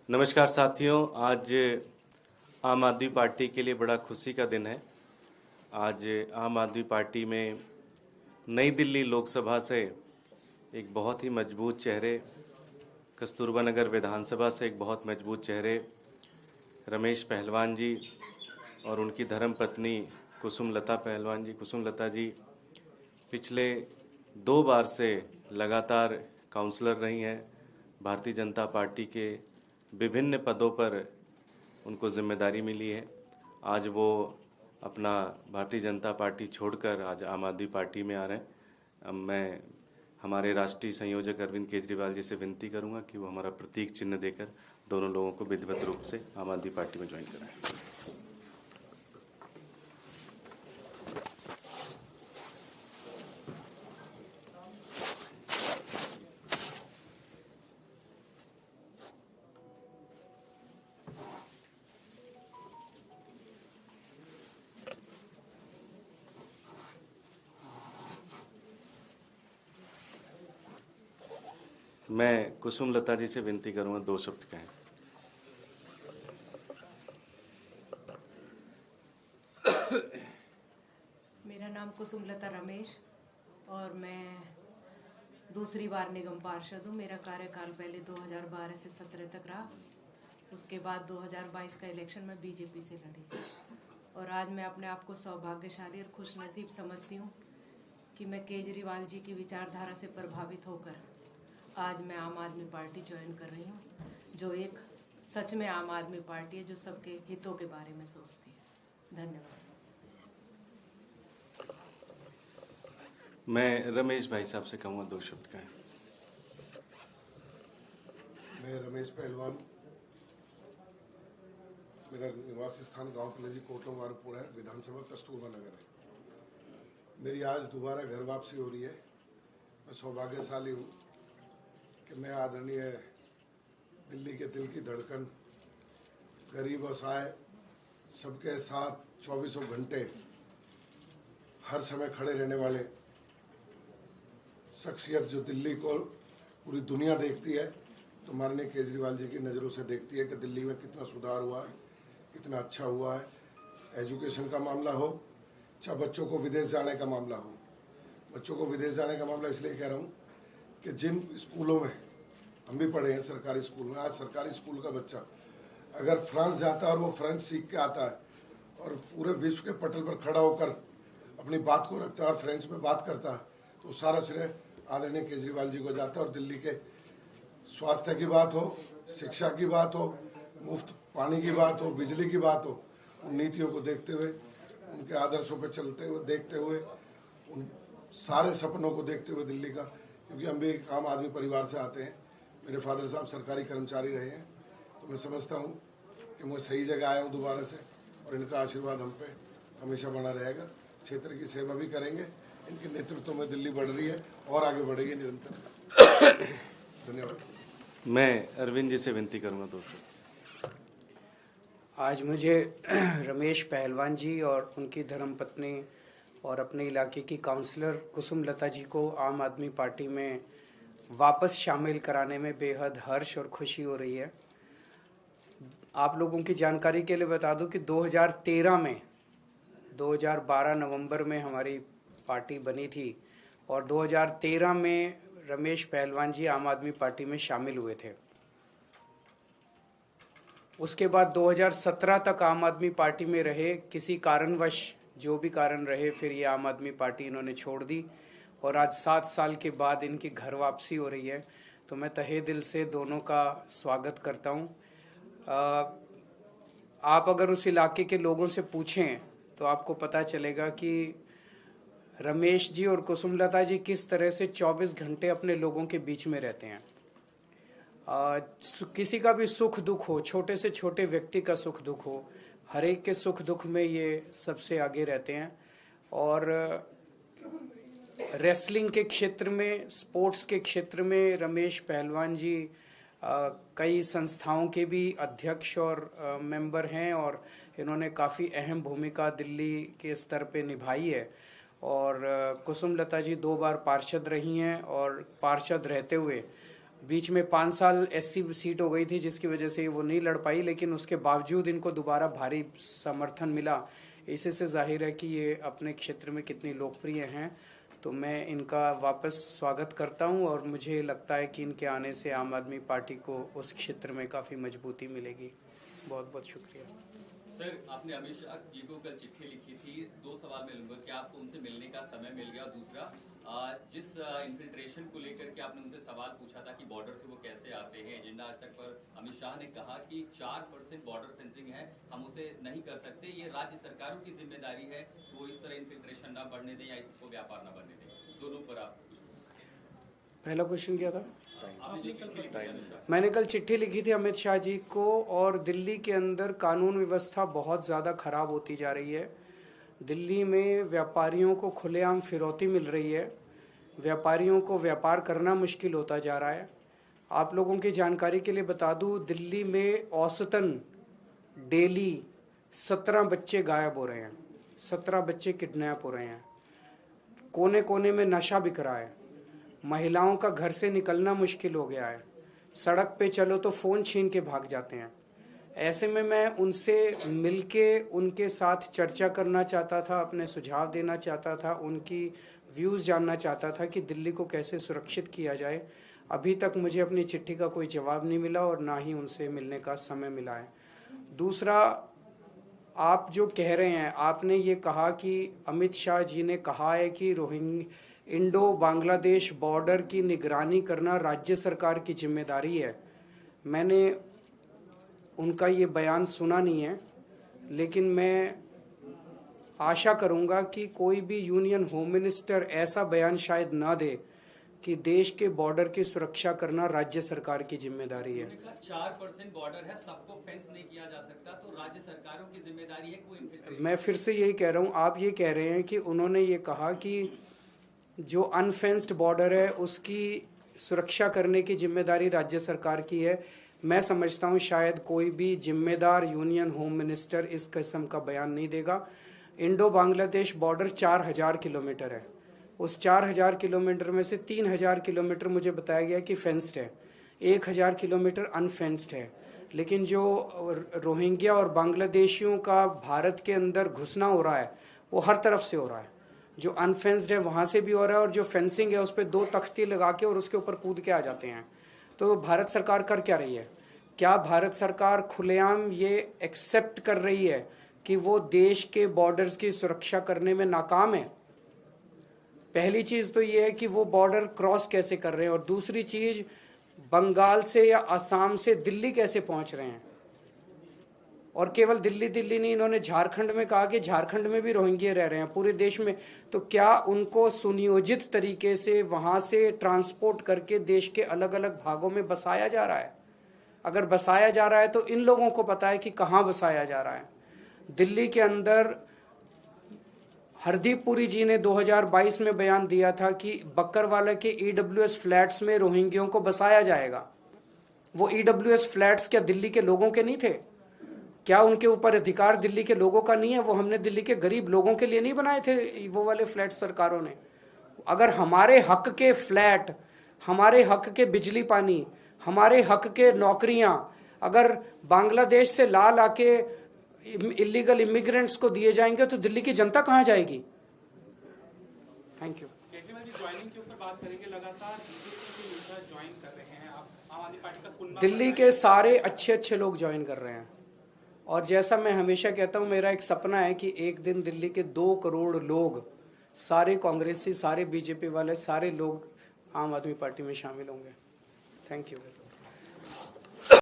नमस्कार साथियों, आज आम आदमी पार्टी के लिए बड़ा खुशी का दिन है। आज आम आदमी पार्टी में नई दिल्ली लोकसभा से एक बहुत ही मजबूत चेहरे, कस्तूरबा नगर विधानसभा से एक बहुत मजबूत चेहरे रमेश पहलवान जी और उनकी धर्मपत्नी कुसुमलता जी पिछले 2 बार से लगातार काउंसलर रही हैं। भारतीय जनता पार्टी के विभिन्न पदों पर उनको जिम्मेदारी मिली है। आज वो अपना भारतीय जनता पार्टी छोड़कर आज आम आदमी पार्टी में आ रहे हैं। अब मैं हमारे राष्ट्रीय संयोजक अरविंद केजरीवाल जी से विनती करूंगा कि वो हमारा प्रतीक चिन्ह देकर दोनों लोगों को विधिवत रूप से आम आदमी पार्टी में ज्वाइन कराएं। मैं कुसुमलता जी से विनती करूंगा 2 शब्द कहें। मेरा नाम कुसुमलता रमेश और मैं दूसरी बार निगम पार्षद हूँ। मेरा कार्यकाल पहले 2012 से 17 तक रहा। उसके बाद 2022 का इलेक्शन में बीजेपी से लड़ी और आज मैं अपने आप को सौभाग्यशाली और खुशनसीब समझती हूँ कि मैं केजरीवाल जी की विचारधारा से प्रभावित होकर आज मैं आम आदमी पार्टी ज्वाइन कर रही हूँ, जो एक सच में आम आदमी पार्टी है, जो सबके हितों के बारे में सोचती है। धन्यवाद। मैं रमेश भाई साहब से कहूँगा 2 शब्द कहें। मैं रमेश पहलवान, मेरा निवास स्थान गांव कलेजी कोटम वारुपुर है, विधानसभा कस्तूरबा नगर है। मेरी आज दोबारा घर वापसी हो रही है। मैं सौभाग्यशाली हूँ कि मैं आदरणीय दिल्ली के दिल की धड़कन, गरीब और असहाय सबके साथ 24 घंटे हर समय खड़े रहने वाले शख्सियत जो दिल्ली को पूरी दुनिया देखती है तो माननीय केजरीवाल जी की नज़रों से देखती है कि दिल्ली में कितना सुधार हुआ है, कितना अच्छा हुआ है। एजुकेशन का मामला हो, चाहे बच्चों को विदेश जाने का मामला हो। बच्चों को विदेश जाने का मामला इसलिए कह रहा हूँ कि जिन स्कूलों में हम भी पढ़े हैं, सरकारी स्कूल में, आज सरकारी स्कूल का बच्चा अगर फ्रांस जाता है और वो फ्रेंच सीख के आता है और पूरे विश्व के पटल पर खड़ा होकर अपनी बात को रखता है और फ्रेंच में बात करता है, तो सारा श्रेय आदरणीय केजरीवाल जी को जाता है। और दिल्ली के स्वास्थ्य की बात हो, शिक्षा की बात हो, मुफ्त पानी की बात हो, बिजली की बात हो, उन नीतियों को देखते हुए, उनके आदर्शों पर चलते हुए, देखते हुए, उन सारे सपनों को देखते हुए दिल्ली का, क्योंकि हम भी एक आम आदमी परिवार से आते हैं। मेरे फादर साहब सरकारी कर्मचारी रहे हैं, तो मैं समझता हूँ कि मैं सही जगह आया हूँ दोबारा से और इनका आशीर्वाद हम पे हमेशा बना रहेगा। क्षेत्र की सेवा भी करेंगे। इनके नेतृत्व में दिल्ली बढ़ रही है और आगे बढ़ेगी निरंतर। धन्यवाद। मैं अरविंद जी से विनती करूंगा 2 शब्द। आज मुझे रमेश पहलवान जी और उनकी धर्मपत्नी और अपने इलाके की काउंसलर कुसुमलता जी को आम आदमी पार्टी में वापस शामिल कराने में बेहद हर्ष और खुशी हो रही है। आप लोगों की जानकारी के लिए बता दूं कि 2012 नवंबर में हमारी पार्टी बनी थी और 2013 में रमेश पहलवान जी आम आदमी पार्टी में शामिल हुए थे। उसके बाद 2017 तक आम आदमी पार्टी में रहे। किसी कारणवश, जो भी कारण रहे, फिर ये आम आदमी पार्टी इन्होंने छोड़ दी और आज 7 साल के बाद इनकी घर वापसी हो रही है। तो मैं तहे दिल से दोनों का स्वागत करता हूँ। आप अगर उस इलाके के लोगों से पूछें तो आपको पता चलेगा कि रमेश जी और कुसुमलता जी किस तरह से 24 घंटे अपने लोगों के बीच में रहते हैं। किसी का भी सुख दुख हो, छोटे से छोटे व्यक्ति का सुख दुख हो, हर एक के सुख दुख में ये सबसे आगे रहते हैं। और रेसलिंग के क्षेत्र में, स्पोर्ट्स के क्षेत्र में रमेश पहलवान जी कई संस्थाओं के भी अध्यक्ष और मेंबर हैं और इन्होंने काफ़ी अहम भूमिका दिल्ली के स्तर पे निभाई है। और कुसुमलता जी 2 बार पार्षद रही हैं और पार्षद रहते हुए बीच में 5 साल एससी सीट हो गई थी जिसकी वजह से वो नहीं लड़ पाई, लेकिन उसके बावजूद इनको दोबारा भारी समर्थन मिला। इसी से जाहिर है कि ये अपने क्षेत्र में कितनी लोकप्रिय हैं। तो मैं इनका वापस स्वागत करता हूं और मुझे लगता है कि इनके आने से आम आदमी पार्टी को उस क्षेत्र में काफ़ी मजबूती मिलेगी। बहुत बहुत शुक्रिया। सर, आपने अमित शाह जी को कल चिट्ठी लिखी थी, 2 सवाल मैं लूंगा कि आपको उनसे मिलने का समय मिल गया। दूसरा, जिस इन्फिल्ट्रेशन को लेकर के आपने उनसे सवाल पूछा था कि बॉर्डर से वो कैसे आते हैं, एजेंडा आज तक पर अमित शाह ने कहा कि 4% बॉर्डर फेंसिंग है, हम उसे नहीं कर सकते, ये राज्य सरकारों की जिम्मेदारी है, वो इस तरह इन्फिल्ट्रेशन ना बढ़ने दें या इसको व्यापार ना बढ़ने दें। दोनों पर आप पहला क्वेश्चन क्या था? मैंने कल चिट्ठी लिखी थी अमित शाह जी को, और दिल्ली के अंदर कानून व्यवस्था बहुत ज़्यादा खराब होती जा रही है। दिल्ली में व्यापारियों को खुलेआम फिरौती मिल रही है, व्यापारियों को व्यापार करना मुश्किल होता जा रहा है। आप लोगों की जानकारी के लिए बता दूं, दिल्ली में औसतन डेली 17 बच्चे गायब हो रहे हैं, 17 बच्चे किडनैप हो रहे हैं, कोने कोने में नशा बिक रहा है, महिलाओं का घर से निकलना मुश्किल हो गया है, सड़क पे चलो तो फ़ोन छीन के भाग जाते हैं। ऐसे में मैं उनसे मिलके उनके साथ चर्चा करना चाहता था, अपने सुझाव देना चाहता था, उनकी व्यूज़ जानना चाहता था कि दिल्ली को कैसे सुरक्षित किया जाए। अभी तक मुझे अपनी चिट्ठी का कोई जवाब नहीं मिला और ना ही उनसे मिलने का समय मिला है। दूसरा, आप जो कह रहे हैं, आपने ये कहा कि अमित शाह जी ने कहा है कि इंडो बांग्लादेश बॉर्डर की निगरानी करना राज्य सरकार की जिम्मेदारी है। मैंने उनका ये बयान सुना नहीं है, लेकिन मैं आशा करूंगा कि कोई भी यूनियन होम मिनिस्टर ऐसा बयान शायद ना दे कि देश के बॉर्डर की सुरक्षा करना राज्य सरकार की जिम्मेदारी है। 4% बॉर्डर है, सबको फेंस नहीं किया जा सकता, तो राज्य सरकारों की जिम्मेदारी है। कोई मैं फिर से यही कह रहा हूँ, आप ये कह रहे हैं कि उन्होंने ये कहा कि जो अनफेंस्ड बॉर्डर है उसकी सुरक्षा करने की जिम्मेदारी राज्य सरकार की है। मैं समझता हूं शायद कोई भी जिम्मेदार यूनियन होम मिनिस्टर इस किस्म का बयान नहीं देगा। इंडो बांग्लादेश बॉर्डर 4000 किलोमीटर है, उस 4000 किलोमीटर में से 3000 किलोमीटर मुझे बताया गया कि फेंस्ड है, 1000 किलोमीटर अनफेंस्ड है। लेकिन जो रोहिंग्या और बांग्लादेशियों का भारत के अंदर घुसना हो रहा है वो हर तरफ से हो रहा है। जो अनफेंस्ड है वहाँ से भी हो रहा है, और जो फेंसिंग है उस पर 2 तख्ती लगा के और उसके ऊपर कूद के आ जाते हैं। तो भारत सरकार कर क्या रही है? क्या भारत सरकार खुलेआम ये एक्सेप्ट कर रही है कि वो देश के बॉर्डर्स की सुरक्षा करने में नाकाम है? पहली चीज़ तो ये है कि वो बॉर्डर क्रॉस कैसे कर रहे हैं, और दूसरी चीज़ बंगाल से या असम से दिल्ली कैसे पहुंच रहे हैं। और केवल दिल्ली नहीं, इन्होंने झारखंड में कहा कि झारखंड में भी रोहिंग्या रह रहे हैं, पूरे देश में। तो क्या उनको सुनियोजित तरीके से वहां से ट्रांसपोर्ट करके देश के अलग अलग भागों में बसाया जा रहा है? अगर बसाया जा रहा है तो इन लोगों को पता है कि कहाँ बसाया जा रहा है। दिल्ली के अंदर हरदीप पुरी जी ने 2022 में बयान दिया था कि बक्करवाला के EWS फ्लैट्स में रोहिंग्यों को बसाया जाएगा। वो EWS फ्लैट्स क्या दिल्ली के लोगों के नहीं थे? क्या उनके ऊपर अधिकार दिल्ली के लोगों का नहीं है? वो हमने दिल्ली के गरीब लोगों के लिए नहीं बनाए थे वो वाले फ्लैट सरकारों ने? अगर हमारे हक के फ्लैट, हमारे हक के बिजली पानी, हमारे हक के नौकरियां अगर बांग्लादेश से ला के इलीगल इमिग्रेंट्स को दिए जाएंगे तो दिल्ली की जनता कहां जाएगी? Thank you. Kejriwal ji, joining के ऊपर बात करेंगे। लगातार बीजेपी के नेता ज्वाइन कर रहे हैं, आप आम आदमी पार्टी का कुल दिल्ली के सारे अच्छे लोग ज्वाइन कर रहे हैं। और जैसा मैं हमेशा कहता हूं, मेरा एक सपना है कि एक दिन दिल्ली के 2 करोड़ लोग, सारे कांग्रेसी, सारे बीजेपी वाले, सारे लोग आम आदमी पार्टी में शामिल होंगे। Thank you.